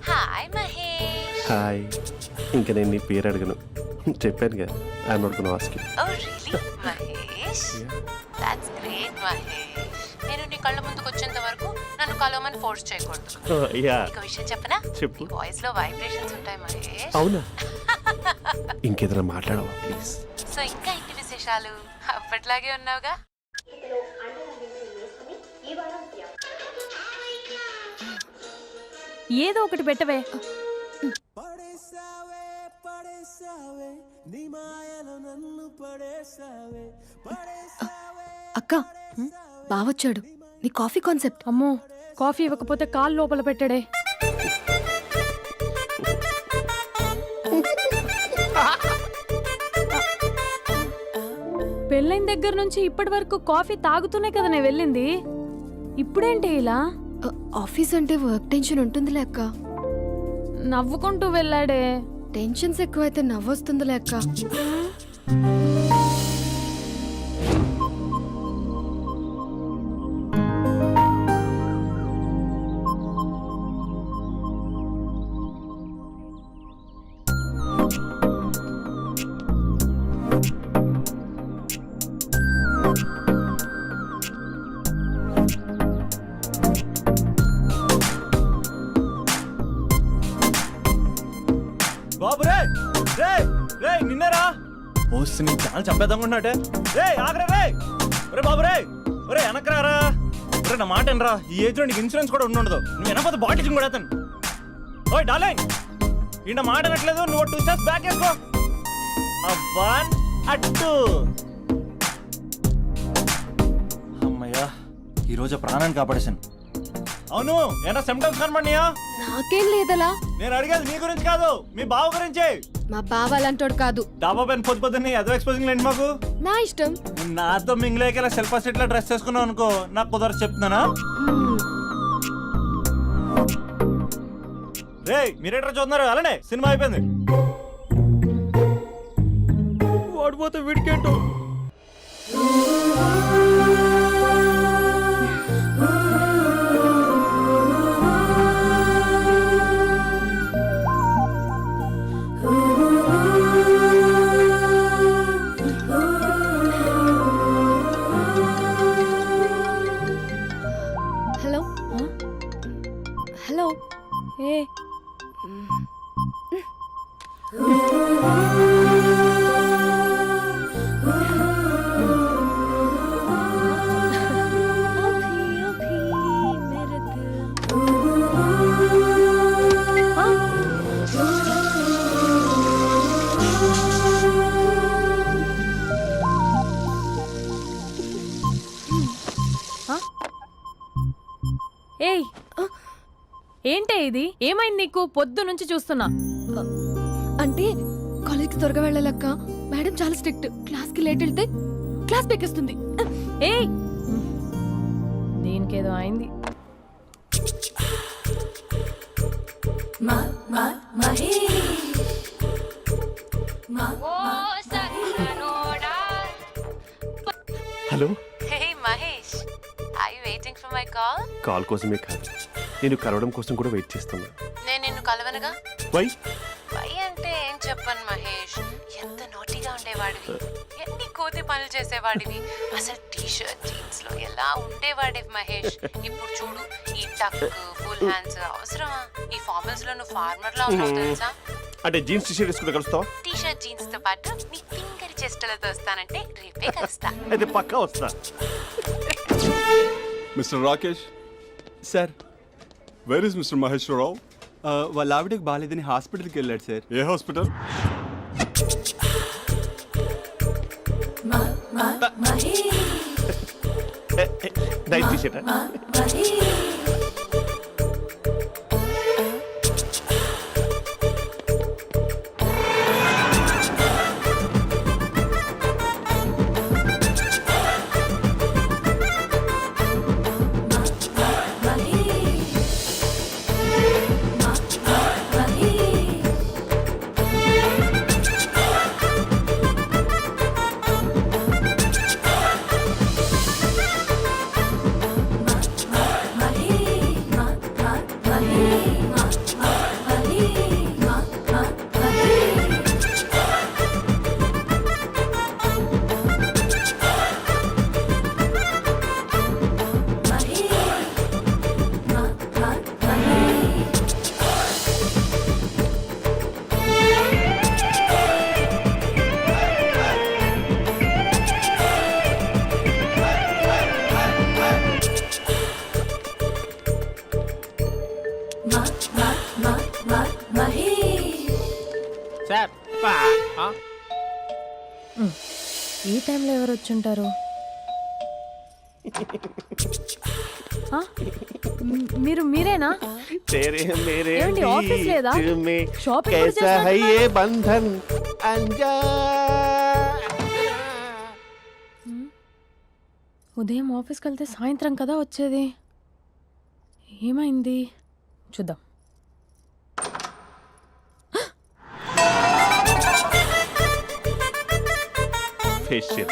హాయ్ మహేష్. హాయ్. ఇంకా నేను నీ పేరు అడగను, చెప్పానుగా. I'm not gonna ask you. Oh really Mahesh? That's great Mahesh. నేను నీ కళ్ళ ముందుకు వచ్చేంత వరకు నన్ను కలవమని ఫోర్స్ చేయకూడదు. యా. ఒక విషయం చెప్పనా? చెప్పు. వాయిస్ లో వైబ్రేషన్స్ ఉంటాయి మహేష్. అవునా? ఇంకేదైనా మాట్లాడవా ప్లీజ్? సో ఇంకా ఇంటి విశేషాలు అప్పట్లాగే ఉన్నావుగా? ఏదో ఒకటి పెట్టవే. అక్క బావొచ్చాడు. నీ కాఫీ కాన్సెప్ట్. అమ్మో, కాఫీ ఇవ్వకపోతే కాలు లోపల పెట్టాడే. పెళ్ళైన దగ్గర నుంచి ఇప్పటి వరకు కాఫీ తాగుతూనే కదా నేను వెళ్ళింది. ఇప్పుడేంటి ఇలా? ఆఫీస్ అంటే వర్క్ టెన్షన్ ఉంటుందిలే అక్క. నవ్వుకుంటూ వెళ్ళాడే. టెన్షన్స్ ఎక్కువైతే నవ్వొస్తుందిలే అక్క. బాబు రే రే రే నిన్నరా ఓస్ నీ ఛానల్ చంపేద్దామనుకుంటున్నాటే. రే ఆగరా రే. ఒరే బాబు రే, ఒరే వెనకరారా. ఒరే నా మాట వినరా, ఈ ఏజ్ లో నీకు ఇన్సూరెన్స్ కూడా ఉండదు. నువ్వు వెనకపోతే బాటిల్ కూడా అతను. ఓయ్ డార్లింగ్, ఈయన మాట అనట్లేదు. నువ్వు 2 steps బ్యాక్ వేసుకో. అబ్బా అట్టు. అమ్మయ్యా, ఈరోజు ప్రాణాన్ని కాపాడేశాను. అవును, ఏనా సిమ్టమ్స్ కనబడినాయా? నాకేం లేదలా. నేను అడిగేది నీ గురించి కాదు, మీ బావ గురించి. మా బావ అలాంటోడు కాదు. డాబా పైన పొద్దు పొద్దున్నే ఎదో ఎక్స్పోజింగ్ లేండి మాకు. నా ఇష్టం. నాతో మింగిలేక సెల్ఫ్ సెట్ డ్రెస్ చేసుకున్నావు అనుకో, నాకు కుదరదు చెప్తున్నానా. రే మీరేట్రా చూస్తున్నారు? అలానే సినిమా అయిపోయింది. వాడిపోతే వీడికేంటో. ఏంటే ఇది? ఏమైంది నీకు? పొద్దు నుంచి చూస్తున్నా. అంటే కాలేజ్కి త్వరగా వెళ్ళాలక్క. మేడం చాలా స్ట్రిక్ట్. క్లాస్కి లేట్ వెళ్తే క్లాస్ పెక్కిస్తుంది. ఏయ్, దీనికేదో అయింది. Hello, Mahesh, I waiting for my call? Call కోసమే కాదు, నేను కలవడం కోసం కూడా వెయిట్ చేస్తున్నా. నేను నిన్ను కలవనుగా. వై? వై అంటే ఏం చెప్పను మహేష్. ఎంత నోటిగా ఉండేవాడివి, ఎన్ని కోతి పనులు చేసేవాడివి. అసలు టీ షర్ట్ జీన్స్ లో ఎలా ఉండేవాడివి మహేష్. ఇప్పుడు చూడు, ఈ టక్ ఫుల్ హ్యాండ్స్ అవసరమా? ఈ ఫార్మల్స్ లో నువ్వు ఫార్మర్ లా ఉన్నావు తెలుసా? అంటే జీన్స్ టీ షర్ట్ వేసుకుంటే కలుస్తావా? టీ షర్ట్ జీన్స్ తో పాటు నీ ఫింగర్ చెస్టలతో వస్తానంటే రేపే కలుస్తా. అయితే పక్కా వస్తా. Mister Rakesh sir, where is mister Maheshwararao? వాళ్ళ ఆవిడకి బాగాలేదని హాస్పిటల్కి వెళ్ళాడు సార్. ఏ హాస్పిటల్? Night T shirt. ఈ టైంలో ఎవరు వచ్చుంటారు? మీరేనా? ఏమండి, ఆఫీస్ లేదా? షాపింగ్ కూడా చేసినట్టున్నారు. ఉదయం ఆఫీస్కి వెళ్తే సాయంత్రం కదా వచ్చేది. ఏమైంది చూద్దాం. ఫేషియల్.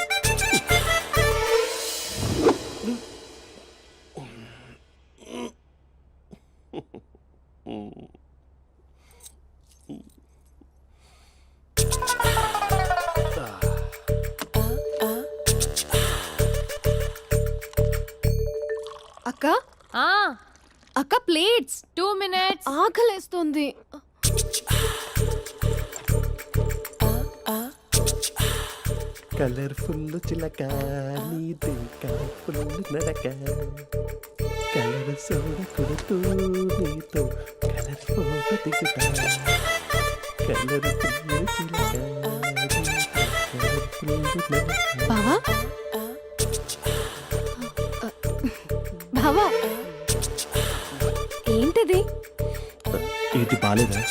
అక్క, అక్క ప్లేట్స్. 2 minutes. ఆకలేస్తుంది. కలర్ఫుల్ చిలక నీదే కలర్ఫుల్ నడక, కలర్ సోడ కొడుతూ నీతో కలర్ ఫోటో దిగుతా, కలర్ఫుల్ చిలక బావా, బావా, ఏంటిది? ఏంటి బాలేదా?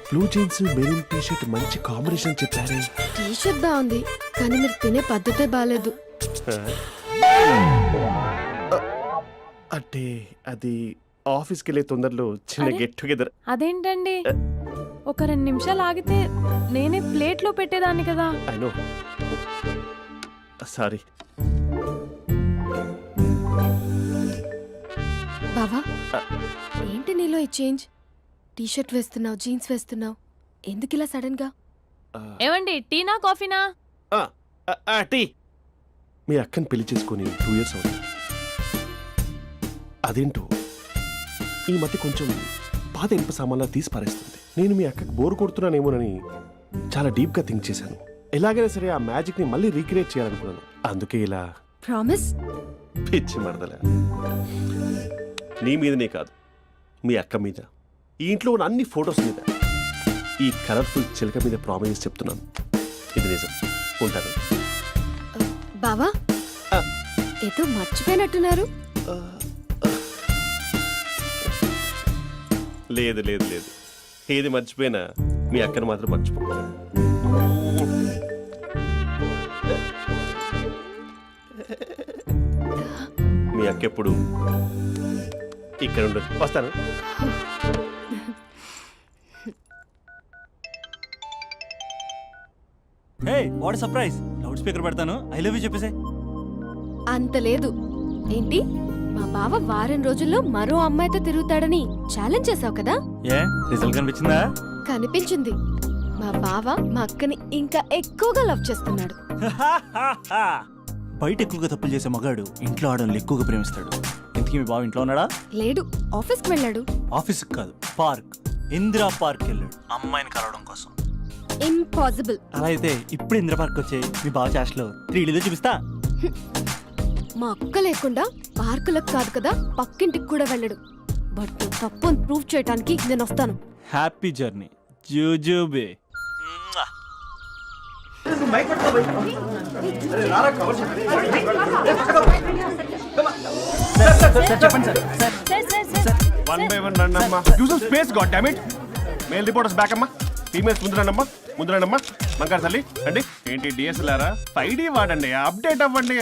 Blue jeans maroon T shirt మంచి కాంబినేషన్ చెప్పారే. టీ షర్ట్ బాగుంది, కానీ మీరు తినే పద్ధతే బాలేదు. అంటే అది ఆఫీస్కి వెళ్ళే తొందరలో చిన్న గెట్ టుగెదర్. అదేంటండి, ఒక 2 నిమిషాలు ఆగితే నేనే ప్లేట్లో పెట్టేదాన్ని కదా. I know, sorry. బావా, ఏంటి నీలో ఈ చేంజ్? టీ షర్ట్ వేస్తున్నావు, జీన్స్ వేస్తున్నావు, ఎందుకు ఇలా సడన్ గా? ఏమండి, టీనా కాఫీనా? టీ. మీ అక్కని పెళ్లి చేసుకొని 2 years అవుతుంది. అదేంటో ఈ మధ్య కొంచెం పాత ఇనుప సామాన్లా తీసి పారేస్తుంది. నేను మీ అక్కకి బోర్ కొడుతున్నానేమోనని చాలా డీప్గా థింక్ చేశాను. ఎలాగైనా సరే ఆ మ్యాజిక్ని మళ్ళీ రీక్రియేట్ చేయాలనుకున్నాను. అందుకే ఇలా. ప్రామిస్? పిచ్చి మరదల, నీ మీదనే కాదు, మీ అక్క మీద, ఈ ఇంట్లో ఉన్న అన్ని ఫొటోస్ మీద, ఈ కలర్ఫుల్ చిలక మీద ప్రామిస్ చెప్తున్నాను. ఇది నిజం. ఉంటాను. బావా, ఏదో మర్చిపోయినట్టున్నారు. లేదు లేదు లేదు, ఏది మర్చిపోయినా మీ అక్కను మాత్రం మర్చిపో. మీ అక్క ఎప్పుడు ఇక్కడ ఉండదు. వస్తాను. Hey what surprise, loud speaker పెడతాను, ఐ లవ్ యూ చెప్పేసే. అంత లేదు ఏంటి, మా బావ వారం రోజుల్లో మరో అమ్మాయితో తిరుగుతాడని ఛాలెంజ్ చేసావు కదా? ఏ రిజల్ట్ కనిపించిందా? కనిపించింది. మా బావ మా అక్కని ఇంకా ఎక్కువగా లవ్ చేస్తున్నాడు. బయట ఎక్కువగా తప్పులు చేసే మగాడు ఇంట్లో ఆడవాళ్ళు ఎక్కువగా ప్రేమిస్తాడు. ఇంతకీ మీ బావ ఇంట్లో ఉన్నాడా? లేడు, ఆఫీస్కి వెళ్ళాడు. ఆఫీస్కి కాదు, పార్క్, ఇందిరా పార్క్ వెళ్ళాడు అమ్మాయిని కలవడం కోసం. ఇంపాసిబుల్. అలా అయితే ఇప్పుడు ఇందిరా పార్క్ వచ్చే మీ బావ చాష్లో 3Dలో చూపిస్తా. మా అక్క లేకుండా పార్కులకు కాదు కదా పక్కింటికి కూడా వెళ్ళడు. బట్ నువ్వు తప్పు అని ప్రూవ్ చేయడానికి నేను వస్తాను. హ్యాపీ జర్నీ జూజూబే. వన్ బై వన్ రండి అమ్మా. Use space god damn it. Male reporters back అమ్మా, ఫీమేల్స్ ముందు రండి అమ్మా, ముందు రండి అమ్మా. మంకారు తల్లి అండి. ఏంటి డిఎస్ఎల్ఆరా? 5D వాడండి, అప్డేట్ అవ్వండి.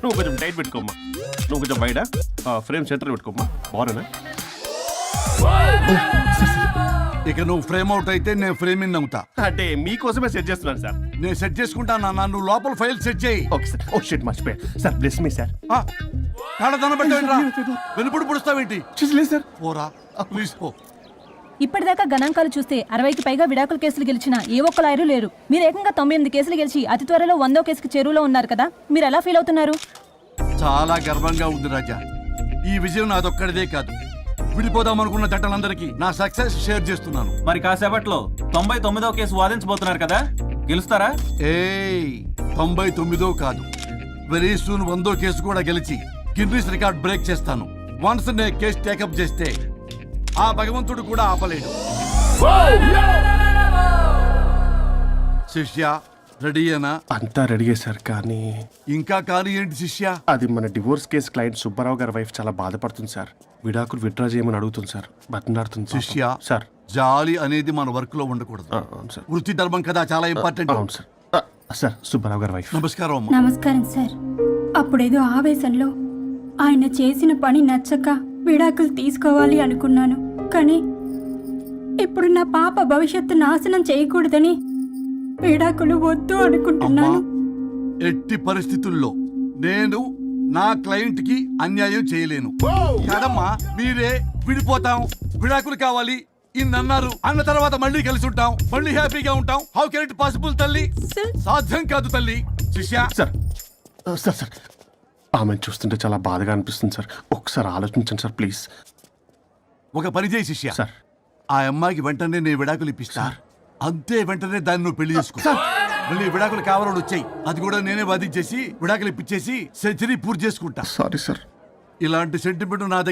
నువ్వు కొంచెం టైట్ పెట్టుకోమ్మా, నువ్వు కొంచెం బయట ఫ్రేమ్ సెంటర్ పెట్టుకోమ్మా. బాగున్నా? ఇక నువ్వు ఫ్రేమ్ అవుట్ అయితే నేను ఫ్రేమ్ ఇన్ అవుతా. అంటే మీకోసమే సెట్ చేస్తున్నాను సార్. నేను సెట్ చేసుకుంటాను నాన్న, నువ్వు లోపల ఫైల్ సెట్ చేయి. Okay sir. ఓ షిట్ మర్చిపోయా సార్, బ్లెస్ మీ సార్. కాడదన పెట్టేంట్రా, వెనుపుడు పుడుస్తావేంటి? చూసలేదు సార్. పోరా ప్లీజ్ పో. ఇప్పటిదాకా గణాంకాలు చూస్తే 60కి పైగా విడాకుల కేసులు గెలిచినా ఏ ఒక్క లాయరు లేరు. మీరు ఏకంగా 98 కేసులు గెలిచి అతి త్వరలో 100వ కేసుకి చెరువులో ఉన్నారు కదా, మీరు ఎలా ఫీల్ అవుతున్నారు? చాలా గర్వంగా ఉంది రాజా. ఈ విజయం నాదొక్కడిదే కాదు, విడిపోదాం అనుకున్న జంటలందరికీ నా సక్సెస్ షేర్ చేస్తున్నాను. మరి కాసేపట్లో 99వ కేసు వాదించబోతున్నారు కదా, గెలుస్తారా? ఏయ్ 99 కాదు, వెరీ సూన్ 100వ కేసు కూడా గెలిచి గిన్నిస్ రికార్డ్ బ్రేక్ చేస్తాను. వన్స్ నే కేసు టేకప్ చేస్తే ఆ భగవంతుడు కూడా ఆపలేడు. శిష్య రెడీయేనా? అంతా రెడీ సార్, కానీ ఇంకా కానీ ఏంటి శిష్య? అది మన డివోర్స్ కేసు క్లయింట్ సుబ్బారావు గారి వైఫ్ చాలా బాధపడుతుంది సార్. విడాకులు విత్డ్రా చేయమని అడుగుతుంది సార్, బతినాడుతుంది. శిష్య సార్ జాలి అనేది మన వర్క్ లో ఉండకూడదు. అవును సార్. వృత్తి ధర్మం కదా, చాలా ఇంపార్టెంట్. అవును సార్. సార్ సుబ్బారావు గారి వైఫ్. నమస్కారం అమ్మా. నమస్కారం సార్. అప్పుడేదో ఆవేశంలో ఆయన చేసిన పని నచ్చక విడాకులు తీసుకోవాలి అనుకున్నాను. కానీ ఇప్పుడు నా పాప భవిష్యత్తు నాశనం చేయకూడదని విడాకులు వద్దు అనుకుంటున్నాను. ఎట్టి పరిస్థితుల్లో నేను నా క్లయింట్ కి అన్యాయం చేయలేను కదమ్మా. మీరే విడిపోతాం, విడాకులు కావాలి ఇన్నన్నారు అన్న తర్వాత మళ్ళీ కలిసి ఉంటాం, మళ్ళీ హ్యాపీగా ఉంటాం. హౌ కెన్ ఇట్ పాసిబుల్ తల్లి? సాధ్యం కాదు తల్లి. శిష్య సార్ సార్ సార్ ఆమెను చూస్తుంటే చాలా బాధగా అనిపిస్తుంది సార్, ఒకసారి ఆలోచించండి సార్ ప్లీజ్. ఒక పని చేయి శిష్య, సార్ ఆ అమ్మాయికి వెంటనే నేను విడాకులు ఇప్పిస్తా. అంతే, వెంటనే దాన్ని నువ్వు పెళ్లి చేసుకో. మళ్ళీ విడాకులు కావాలని వచ్చాయి, అది కూడా నేనే వాదించేసి విడాకులు ఇప్పించేసి సెంచరీ పూర్తి చేసుకుంటా. Sorry sir. ఇలాంటి సెంటిమెంట్ నా దగ్గర